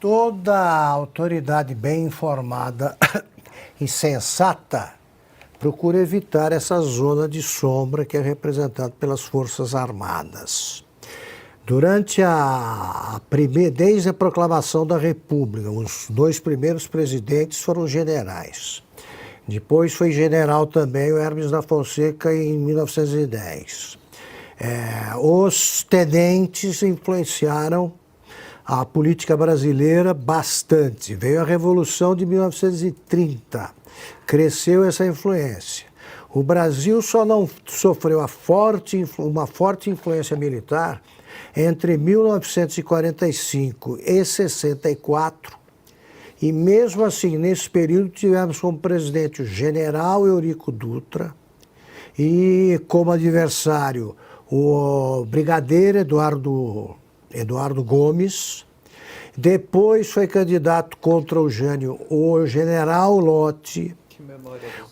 Toda autoridade bem informada e sensata procura evitar essa zona de sombra que é representada pelas Forças Armadas. Desde a proclamação da República, os dois primeiros presidentes foram generais. Depois foi general também o Hermes da Fonseca em 1910. Os tenentes influenciaram a política brasileira bastante. Veio a Revolução de 1930, cresceu essa influência. O Brasil só não sofreu uma forte influência militar entre 1945 e 64, e mesmo assim, nesse período, tivemos como presidente o general Eurico Dutra e como adversário o brigadeiro Eduardo Gomes. Depois foi candidato contra o Jânio o general Lott.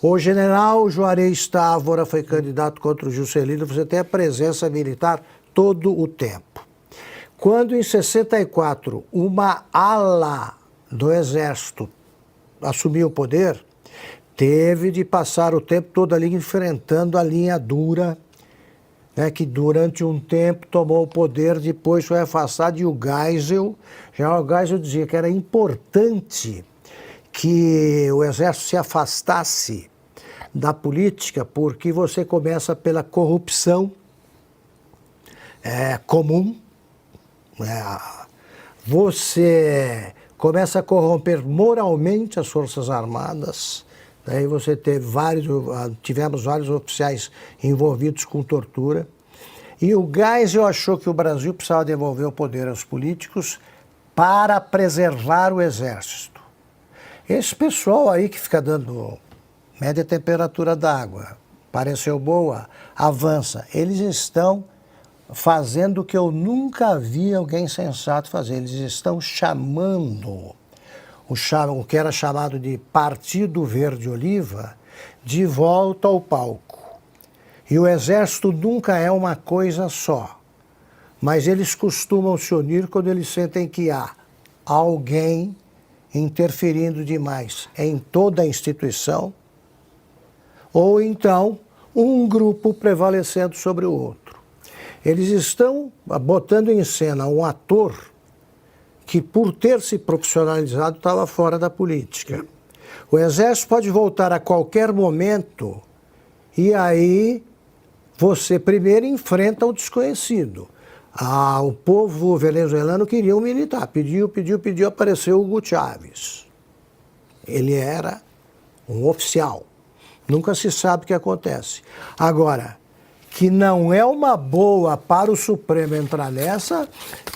O general Juarez Távora foi candidato contra o Juscelino. Você tem a presença militar todo o tempo. Quando em 64 uma ala do Exército assumiu o poder, teve de passar o tempo todo ali enfrentando a linha dura, que durante um tempo tomou o poder, depois foi afastado, e o Geisel dizia que era importante que o Exército se afastasse da política, porque você começa pela corrupção comum, você começa a corromper moralmente as Forças Armadas. Daí você tivemos vários oficiais envolvidos com tortura. E o Geisel achou que o Brasil precisava devolver o poder aos políticos para preservar o Exército. Esse pessoal aí que fica dando média temperatura d'água, pareceu boa, avança. Eles estão fazendo o que eu nunca vi alguém sensato fazer. Eles estão chamando o que era chamado de Partido Verde Oliva de volta ao palco. E o Exército nunca é uma coisa só, mas eles costumam se unir quando eles sentem que há alguém interferindo demais em toda a instituição, ou então um grupo prevalecendo sobre o outro. Eles estão botando em cena um ator que, por ter se profissionalizado, estava fora da política. O Exército pode voltar a qualquer momento e aí você primeiro enfrenta o desconhecido. O povo venezuelano queria um militar, pediu, apareceu Hugo Chávez. Ele era um oficial. Nunca se sabe o que acontece. Agora, que não é uma boa para o Supremo entrar nessa,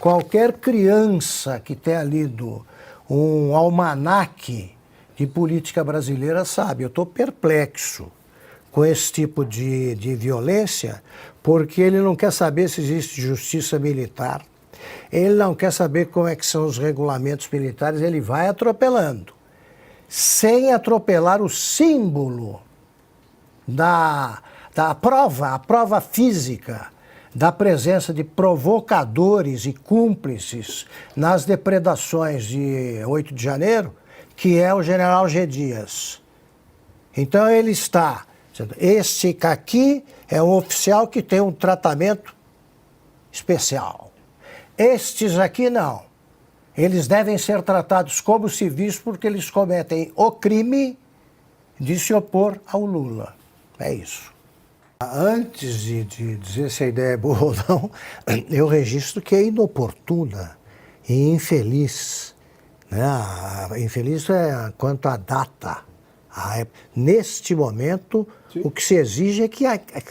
qualquer criança que tenha lido um almanaque de política brasileira sabe. Eu estou perplexo com esse tipo de violência, porque ele não quer saber se existe justiça militar, ele não quer saber como é que são os regulamentos militares, ele vai atropelando, sem atropelar o símbolo a prova física da presença de provocadores e cúmplices nas depredações de 8 de janeiro, que é o general G. Dias. Então ele está dizendo, este aqui é um oficial que tem um tratamento especial. Estes aqui não. Eles devem ser tratados como civis porque eles cometem o crime de se opor ao Lula. É isso. Antes de dizer se a ideia é boa ou não, eu registro que é inoportuna e infeliz. Infeliz quanto à data. Neste momento, sim, o que se exige é que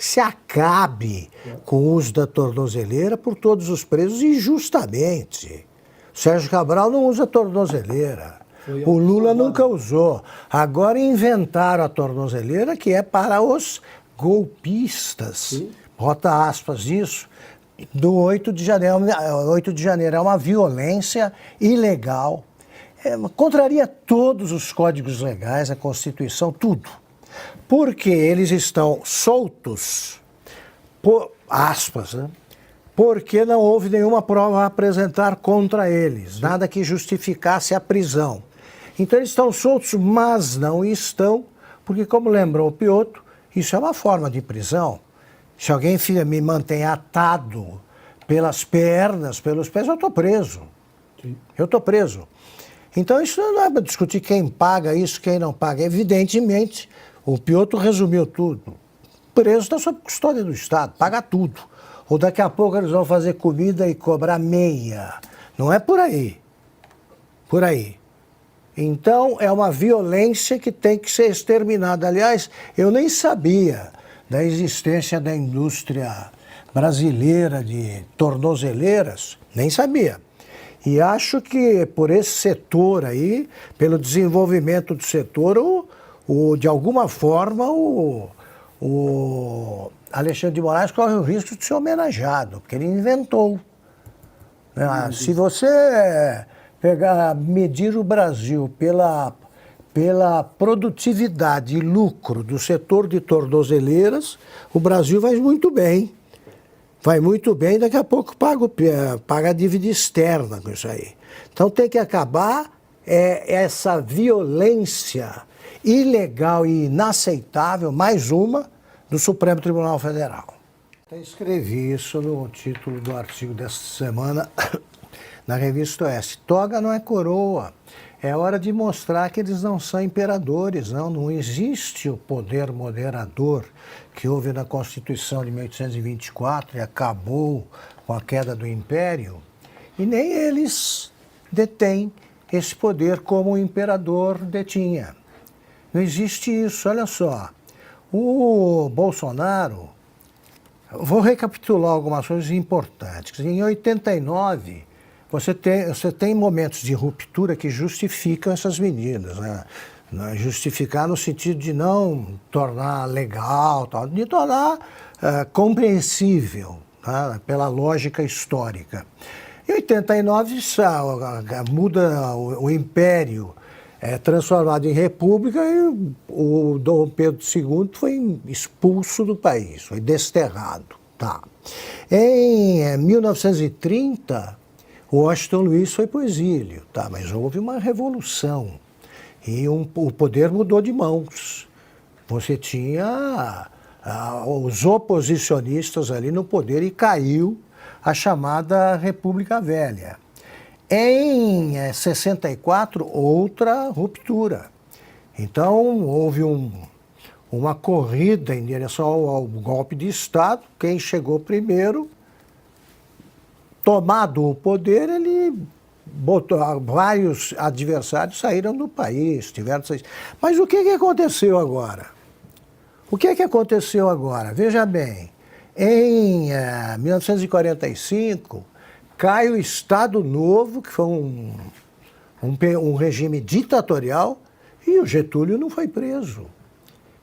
se acabe com o uso da tornozeleira por todos os presos injustamente. O Sérgio Cabral não usa tornozeleira. O Lula nunca usou. Agora inventaram a tornozeleira, que é para os golpistas. Sim. Bota aspas nisso. Do 8 de janeiro. 8 de janeiro é uma violência ilegal. Contraria todos os códigos legais, a Constituição, tudo. Porque eles estão soltos, por aspas, porque não houve nenhuma prova a apresentar contra eles, nada que justificasse a prisão. Então eles estão soltos, mas não estão, porque, como lembrou o Piotr, isso é uma forma de prisão. Se alguém me mantém atado pelas pernas, pelos pés, eu estou preso. Sim. Eu estou preso. Então isso não é para discutir quem paga isso, quem não paga. Evidentemente, o Piotr resumiu tudo. Preso está sob custódia do Estado, paga tudo. Ou daqui a pouco eles vão fazer comida e cobrar meia. Não é por aí. Por aí. Então, é uma violência que tem que ser exterminada. Aliás, eu nem sabia da existência da indústria brasileira de tornozeleiras, nem sabia. E acho que por esse setor aí, pelo desenvolvimento do setor, de alguma forma, o Alexandre de Moraes corre o risco de ser homenageado, porque ele inventou. Se você medir o Brasil pela produtividade e lucro do setor de tornozeleiras, o Brasil vai muito bem. Vai muito bem, daqui a pouco paga a dívida externa com isso aí. Então tem que acabar essa violência ilegal e inaceitável, mais uma, do Supremo Tribunal Federal. Eu escrevi isso no título do artigo desta semana na revista Oeste. Toga não é coroa. É hora de mostrar que eles não são imperadores, não existe o poder moderador que houve na Constituição de 1824 e acabou com a queda do Império, e nem eles detêm esse poder como o imperador detinha. Não existe isso, olha só. O Bolsonaro, vou recapitular algumas coisas importantes. Em 89, você tem momentos de ruptura que justificam essas medidas, né? Justificar no sentido de não tornar legal, de tornar compreensível, tá? Pela lógica histórica. Em 89, muda o Império, transformado em república, e o Dom Pedro II foi expulso do país, foi desterrado. Tá. Em 1930, o Washington Luiz foi para o exílio, tá? Mas houve uma revolução e o poder mudou de mãos. Você tinha os oposicionistas ali no poder e caiu a chamada República Velha. Em 64, outra ruptura. Então, houve uma corrida em direção ao golpe de Estado. Quem chegou primeiro, tomado o poder, ele botou, vários adversários saíram do país, Mas o que aconteceu agora? O que aconteceu agora? Veja bem, em 1945, cai o Estado Novo, que foi um regime ditatorial, e o Getúlio não foi preso.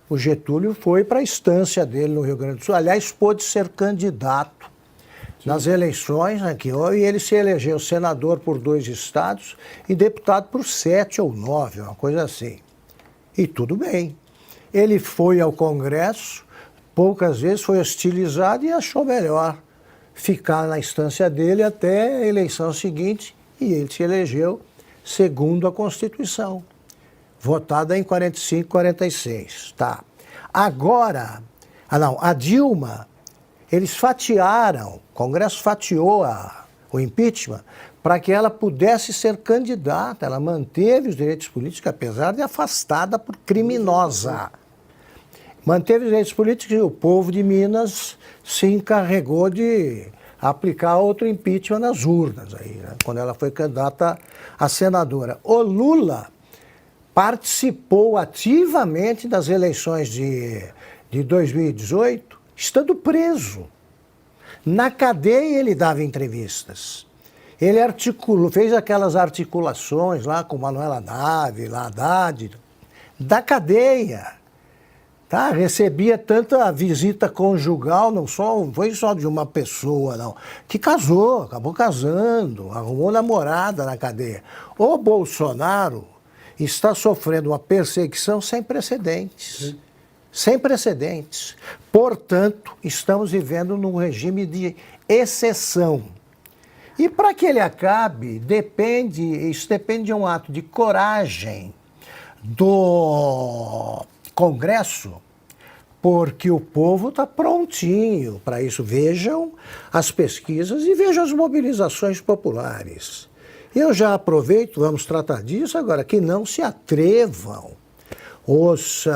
O Getúlio foi para a estância dele no Rio Grande do Sul. Aliás, pôde ser candidato nas eleições aqui, e ele se elegeu senador por 2 estados e deputado por 7 ou 9, uma coisa assim. E tudo bem. Ele foi ao Congresso, poucas vezes foi hostilizado e achou melhor ficar na instância dele até a eleição seguinte, e ele se elegeu segundo a Constituição, votada em 45, 46. Tá. Agora, a Dilma, eles fatiaram, o Congresso fatiou o impeachment para que ela pudesse ser candidata. Ela manteve os direitos políticos, apesar de afastada por criminosa. Manteve os direitos políticos e o povo de Minas se encarregou de aplicar outro impeachment nas urnas, aí, né, quando ela foi candidata a senadora. O Lula participou ativamente das eleições de 2018, estando preso. Na cadeia ele dava entrevistas. Ele fez aquelas articulações lá com Manuela Dávila, Haddad, da cadeia. Tá? Recebia tanta visita conjugal, não foi só de uma pessoa, não, que casou, acabou casando, arrumou namorada na cadeia. O Bolsonaro está sofrendo uma perseguição sem precedentes. sem precedentes. Portanto, estamos vivendo num regime de exceção. E para que ele acabe, isso depende de um ato de coragem do Congresso, porque o povo está prontinho para isso. Vejam as pesquisas e vejam as mobilizações populares. Eu já aproveito, vamos tratar disso agora, que não se atrevam os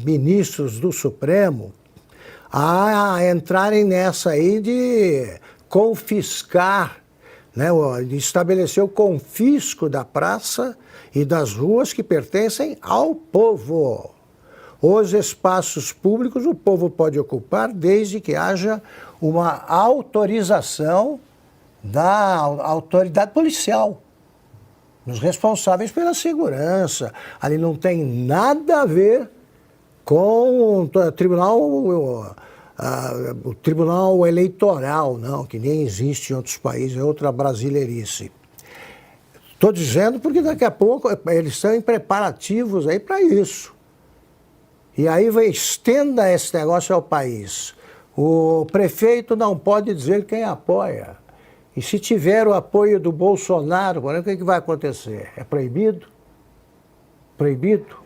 ministros do Supremo a entrarem nessa aí de confiscar, né, de estabelecer o confisco da praça e das ruas que pertencem ao povo. Os espaços públicos o povo pode ocupar desde que haja uma autorização da autoridade policial, os responsáveis pela segurança. Ali não tem nada a ver com o tribunal eleitoral, não, que nem existe em outros países, é outra brasileirice. Estou dizendo porque daqui a pouco eles estão em preparativos aí para isso. E aí estenda esse negócio ao país. O prefeito não pode dizer quem apoia. E se tiver o apoio do Bolsonaro, o que vai acontecer? É proibido? Proibido?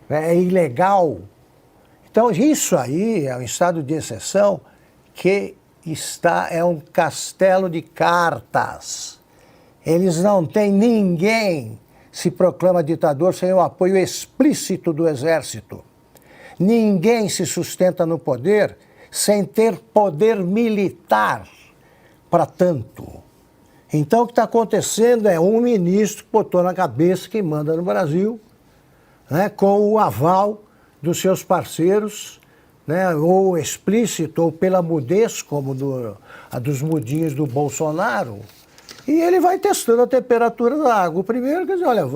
É ilegal? Então, isso aí é um estado de exceção que é um castelo de cartas. Eles não têm ninguém se proclama ditador sem o apoio explícito do exército. Ninguém se sustenta no poder sem ter poder militar para tanto. Então, o que está acontecendo é um ministro que botou na cabeça quem manda no Brasil, né, com o aval dos seus parceiros, né, ou explícito, ou pela mudez, como a dos mudinhos do Bolsonaro, e ele vai testando a temperatura da água. O primeiro, quer dizer, olha,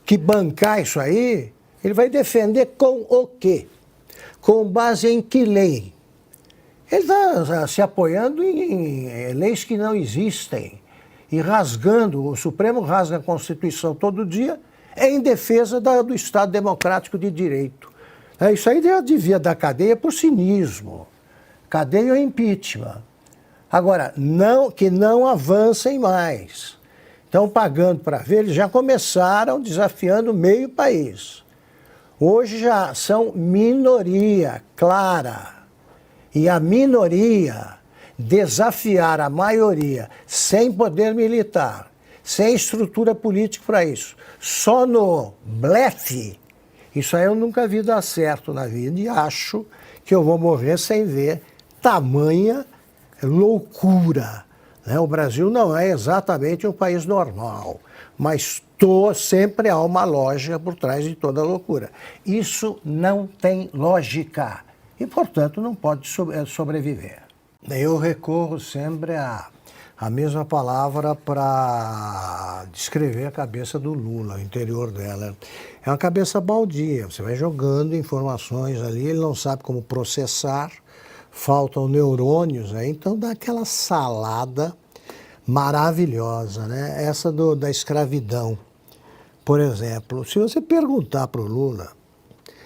que bancar isso aí, ele vai defender com o quê? Com base em que lei? Ele está se apoiando em leis que não existem e rasgando, o Supremo rasga a Constituição todo dia, em defesa do Estado Democrático de Direito. Isso aí já devia dar cadeia por cinismo, cadeia ou impeachment. Agora, que não avancem mais. Estão pagando para ver, eles já começaram desafiando meio país. Hoje já são minoria clara. E a minoria desafiar a maioria sem poder militar, sem estrutura política para isso, só no blefe, isso aí eu nunca vi dar certo na vida e acho que eu vou morrer sem ver tamanha loucura, né? O Brasil não é exatamente um país normal, mas sempre há uma lógica por trás de toda loucura. Isso não tem lógica e, portanto, não pode sobreviver. Eu recorro sempre à mesma palavra para descrever a cabeça do Lula, o interior dela. É uma cabeça baldia, você vai jogando informações ali, ele não sabe como processar, faltam neurônios aí, então dá aquela salada maravilhosa, né? Essa da escravidão, por exemplo. Se você perguntar para o Lula,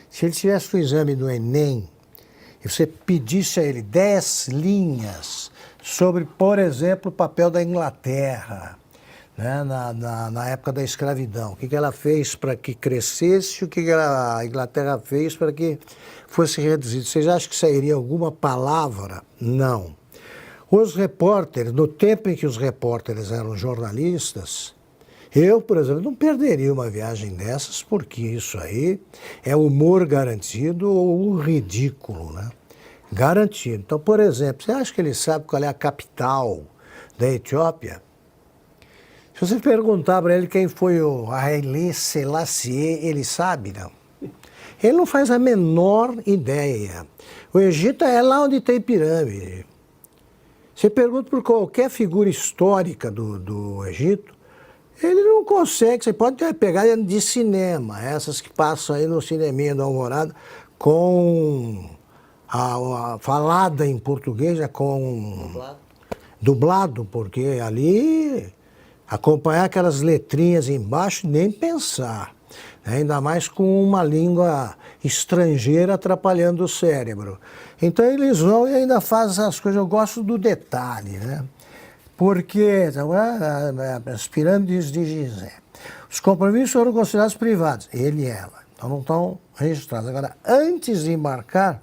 se ele tivesse o exame do Enem, e você pedisse a ele 10 linhas sobre, por exemplo, o papel da Inglaterra, né, na época da escravidão, o que ela fez para que crescesse, o que a Inglaterra fez para que fosse reduzido. Vocês acham que sairia alguma palavra? Não. Os repórteres, no tempo em que os repórteres eram jornalistas, eu, por exemplo, não perderia uma viagem dessas, porque isso aí é humor garantido ou ridículo, né? Garantido. Então, por exemplo, você acha que ele sabe qual é a capital da Etiópia? Se você perguntar para ele quem foi o Haile Selassie, ele sabe, não? Ele não faz a menor ideia. O Egito é lá onde tem pirâmide. Você pergunta por qualquer figura histórica do Egito, ele não consegue. Você pode pegar de cinema, essas que passam aí no cineminha da Alvorada, com a falada em português, com dublado, porque ali acompanhar aquelas letrinhas embaixo, nem pensar. Ainda mais com uma língua estrangeira atrapalhando o cérebro. Então eles vão e ainda fazem as coisas. Eu gosto do detalhe, né? Porque as pirâmides de Gizé. Os compromissos foram considerados privados, ele e ela. Então não estão registrados. Agora, antes de embarcar,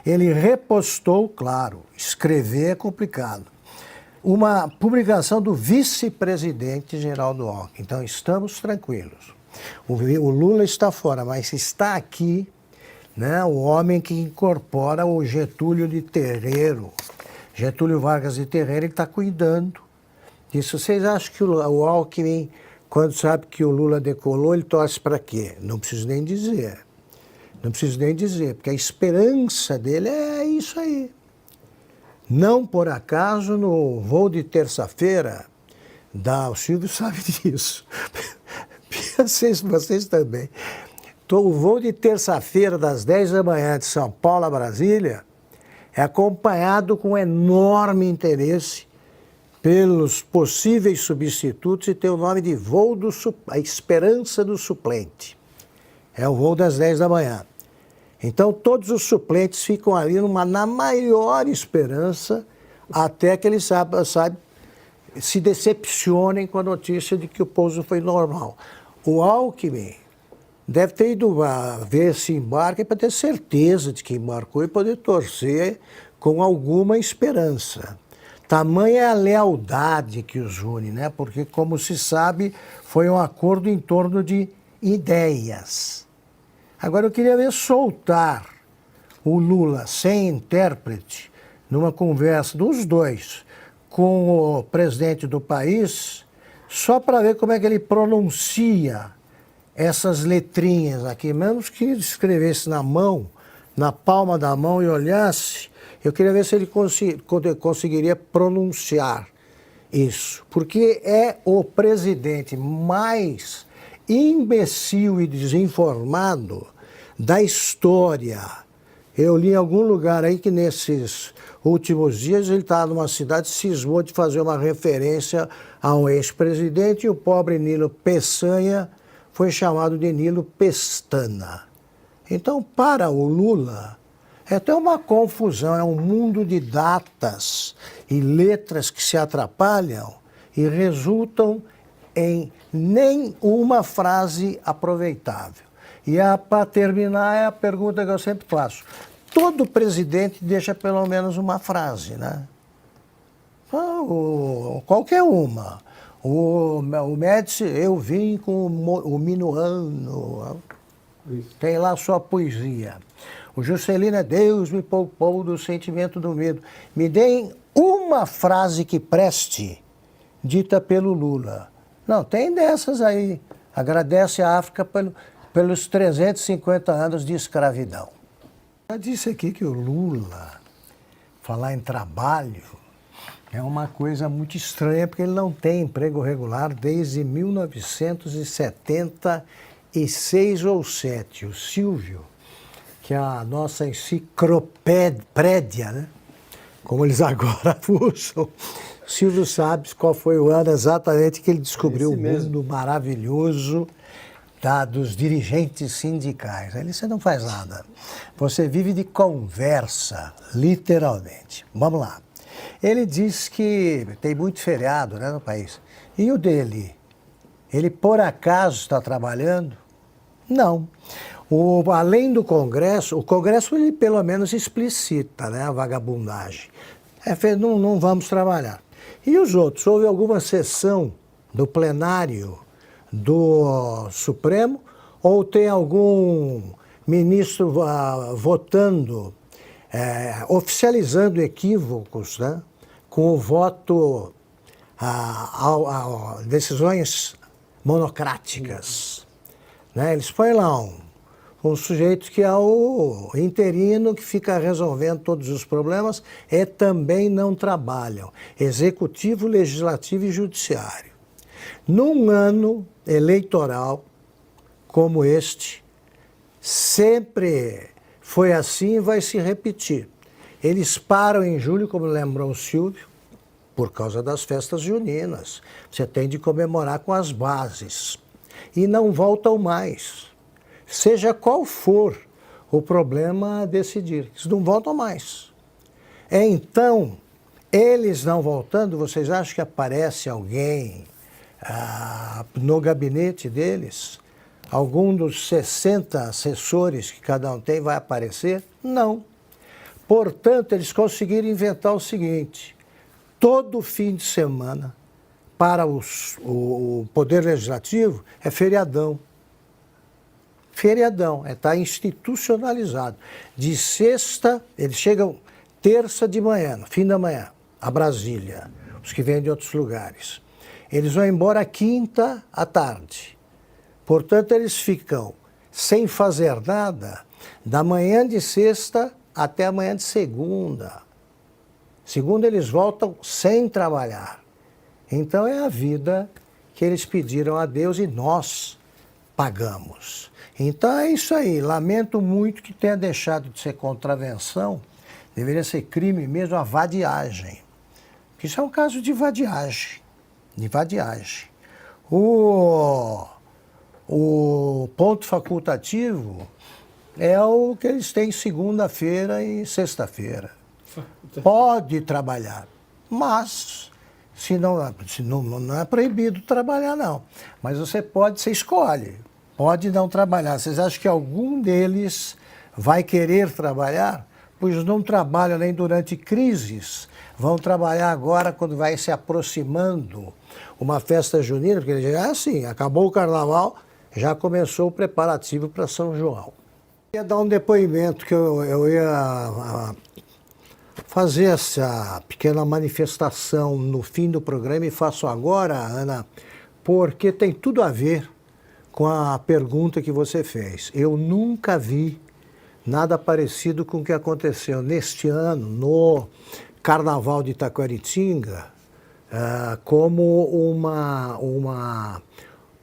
ele repostou, claro, escrever é complicado, uma publicação do vice-presidente Geraldo Alckmin. Então estamos tranquilos. O Lula está fora, mas está aqui, né, o homem que incorpora o Getúlio de Terreiro. Getúlio Vargas de Terreiro, ele está cuidando disso. Vocês acham que o Alckmin, quando sabe que o Lula decolou, ele torce para quê? Não preciso nem dizer. Não preciso nem dizer, porque a esperança dele é isso aí. Não por acaso, no voo de terça-feira, o Silvio sabe disso. Vocês também. O voo de terça-feira, das 10 da manhã, de São Paulo a Brasília, é acompanhado com enorme interesse pelos possíveis substitutos e tem o nome de voo a esperança do suplente. É o voo das 10 da manhã. Então, todos os suplentes ficam ali na maior esperança até que eles se decepcionem com a notícia de que o pouso foi normal. O Alckmin deve ter ido ver esse embarque para ter certeza de que embarcou e poder torcer com alguma esperança. Tamanha é a lealdade que os une, né? Porque, como se sabe, foi um acordo em torno de ideias. Agora, eu queria ver soltar o Lula sem intérprete numa conversa dos dois com o presidente do país, só para ver como é que ele pronuncia essas letrinhas aqui, mesmo que ele escrevesse na mão, na palma da mão e olhasse, eu queria ver se ele conseguiria pronunciar isso, porque é o presidente mais imbecil e desinformado da história. Eu li em algum lugar aí que nesses últimos dias ele estava numa cidade, cismou de fazer uma referência a um ex-presidente e o pobre Nilo Peçanha foi chamado de Nilo Pestana. Então, para o Lula, é até uma confusão, é um mundo de datas e letras que se atrapalham e resultam em nenhuma frase aproveitável. E para terminar, é a pergunta que eu sempre faço. Todo presidente deixa pelo menos uma frase, né? Qualquer uma. O Médici, eu vim com o Minuano, tem lá sua poesia. O Juscelino é Deus me poupou do sentimento do medo. Me deem uma frase que preste, dita pelo Lula. Não, tem dessas aí. Agradece a África pelos 350 anos de escravidão. Já disse aqui que o Lula, falar em trabalho, é uma coisa muito estranha, porque ele não tem emprego regular desde 1976 ou 7. O Silvio, que é a nossa enciclopédia, né? Como eles agora usam, o Silvio sabe qual foi o ano exatamente que ele descobriu o mundo maravilhoso dos dirigentes sindicais. Aí você não faz nada. Você vive de conversa, literalmente. Vamos lá. Ele diz que tem muito feriado, né, no país. E o dele? Ele por acaso está trabalhando? Não. Além do Congresso, o Congresso ele pelo menos explicita, né, a vagabundagem. Não vamos trabalhar. E os outros? Houve alguma sessão do plenário do Supremo, ou tem algum ministro votando, oficializando equívocos, né, com o voto a decisões monocráticas, né? Eles põem lá um sujeito que é o interino, que fica resolvendo todos os problemas, e também não trabalham. Executivo, Legislativo e Judiciário. Num ano eleitoral como este, sempre foi assim e vai se repetir. Eles param em julho, como lembrou o Silvio, por causa das festas juninas. Você tem de comemorar com as bases. e não voltam mais. Seja qual for o problema a decidir, eles não voltam mais. Então, eles não voltando, vocês acham que aparece alguém no gabinete deles? Algum dos 60 assessores que cada um tem vai aparecer? Não. Portanto, eles conseguiram inventar o seguinte: todo fim de semana, para o Poder Legislativo, é feriadão. Feriadão, está institucionalizado. De sexta, eles chegam terça de manhã, no fim da manhã, a Brasília, os que vêm de outros lugares. Eles vão embora quinta à tarde. Portanto, eles ficam sem fazer nada da manhã de sexta até a manhã de segunda. Segunda, eles voltam sem trabalhar. Então, é a vida que eles pediram a Deus e nós pagamos. Então, é isso aí. Lamento muito que tenha deixado de ser contravenção. Deveria ser crime mesmo a vadiagem. Isso é um caso de vadiagem. De vadiagem. O ponto facultativo é o que eles têm segunda-feira e sexta-feira. Pode trabalhar, mas não é proibido trabalhar, não. Mas você escolhe. Pode não trabalhar. Vocês acham que algum deles vai querer trabalhar? Pois não trabalham nem durante crises. Vão trabalhar agora quando vai se aproximando uma festa junina, porque eles dizem, assim, acabou o carnaval, já começou o preparativo para São João. Eu ia dar um depoimento que eu ia fazer essa pequena manifestação no fim do programa e faço agora, Ana, porque tem tudo a ver com a pergunta que você fez. Eu nunca vi nada parecido com o que aconteceu neste ano no Carnaval de Itacoaritinga, como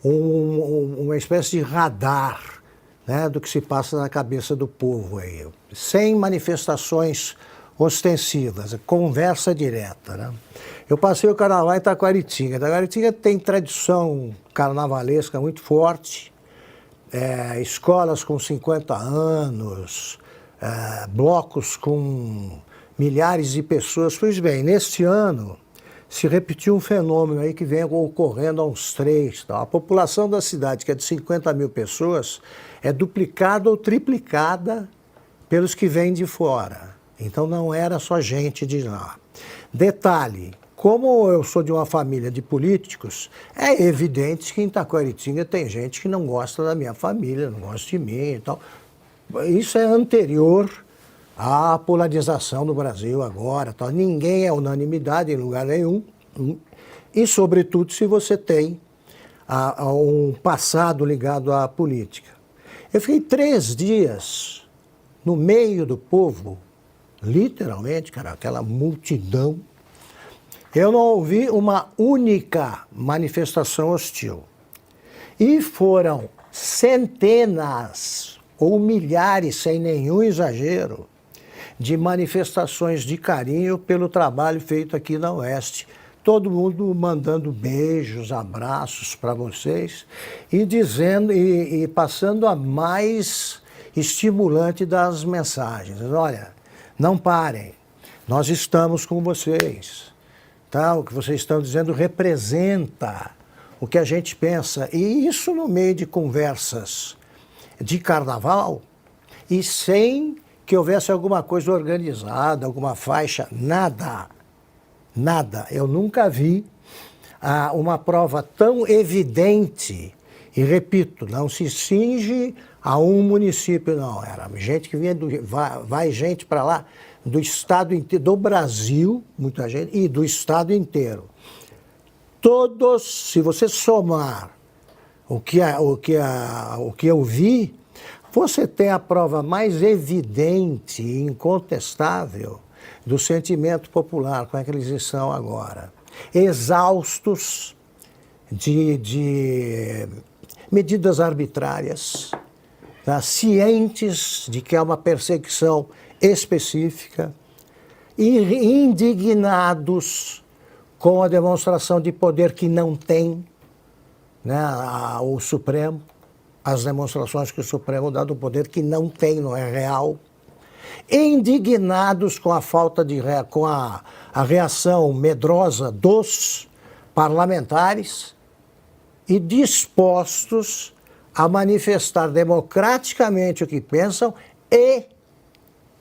uma espécie de radar, né, do que se passa na cabeça do povo aí. Sem manifestações ostensivas, conversa direta, né? Eu passei o carnaval em Itacoaritinga. Itacoaritinga tem tradição carnavalesca muito forte, escolas com 50 anos, blocos com milhares de pessoas. Pois bem, neste ano se repetiu um fenômeno aí que vem ocorrendo há uns 3. Tá? A população da cidade, que é de 50 mil pessoas, é duplicada ou triplicada pelos que vêm de fora. Então não era só gente de lá. Detalhe, como eu sou de uma família de políticos, é evidente que em Itacoaritinga tem gente que não gosta da minha família, não gosta de mim e tal. Isso é anterior à polarização do Brasil agora. Tal. Ninguém é unanimidade em lugar nenhum. E, sobretudo, se você tem um passado ligado à política. Eu fiquei 3 dias no meio do povo, literalmente, cara, aquela multidão. Eu não ouvi uma única manifestação hostil. E foram centenas ou milhares, sem nenhum exagero, de manifestações de carinho pelo trabalho feito aqui na Oeste. Todo mundo mandando beijos, abraços para vocês e dizendo e passando a mais estimulante das mensagens. Olha, não parem, nós estamos com vocês. Tá? O que vocês estão dizendo representa o que a gente pensa. E isso no meio de conversas de carnaval e sem que houvesse alguma coisa organizada, alguma faixa, nada. Nada. Eu nunca vi uma prova tão evidente. E repito, não se cinge a um município, não. Era gente que vinha, vai gente para lá do estado inteiro, do Brasil, muita gente, e do estado inteiro. Todos, se você somar o que eu vi, você tem a prova mais evidente e incontestável do sentimento popular, como é que eles estão agora. Exaustos de medidas arbitrárias, tá? Cientes de que é uma perseguição específica e indignados com a demonstração de poder que não tem, né, o Supremo, as demonstrações que o Supremo dá do poder, que não tem, não é real, indignados com a falta de com a reação medrosa dos parlamentares e dispostos a manifestar democraticamente o que pensam e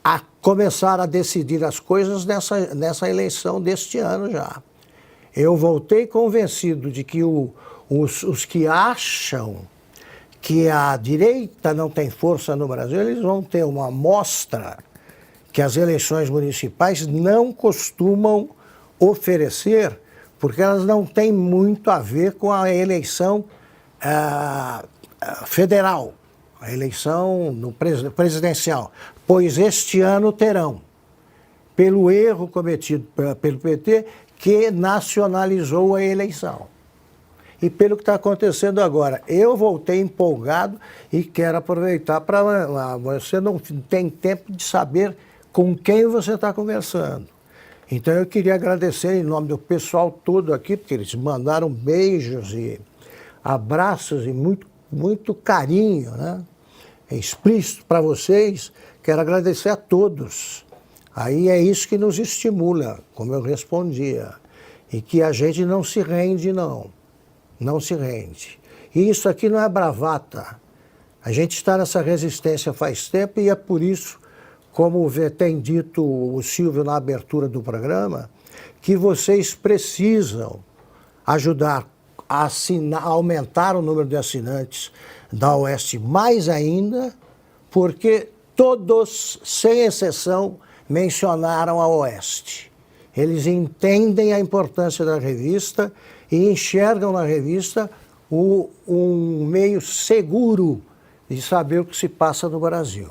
a começar a decidir as coisas nessa eleição deste ano já. Eu voltei convencido de que os que acham que a direita não tem força no Brasil, eles vão ter uma amostra que as eleições municipais não costumam oferecer, porque elas não têm muito a ver com a eleição federal, a eleição no presidencial, pois este ano terão, pelo erro cometido pelo PT, que nacionalizou a eleição. E pelo que está acontecendo agora, eu voltei empolgado e quero aproveitar para... Você não tem tempo de saber com quem você está conversando. Então eu queria agradecer em nome do pessoal todo aqui, porque eles mandaram beijos e abraços e muito carinho, né? Explícito para vocês. Quero agradecer a todos. Aí é isso que nos estimula, como eu respondia. E que a gente não se rende, não. Não se rende. E isso aqui não é bravata. A gente está nessa resistência faz tempo e é por isso, como tem dito o Silvio na abertura do programa, que vocês precisam ajudar a aumentar o número de assinantes da Oeste mais ainda, porque todos, sem exceção, mencionaram a Oeste. Eles entendem a importância da revista e enxergam na revista um meio seguro de saber o que se passa no Brasil.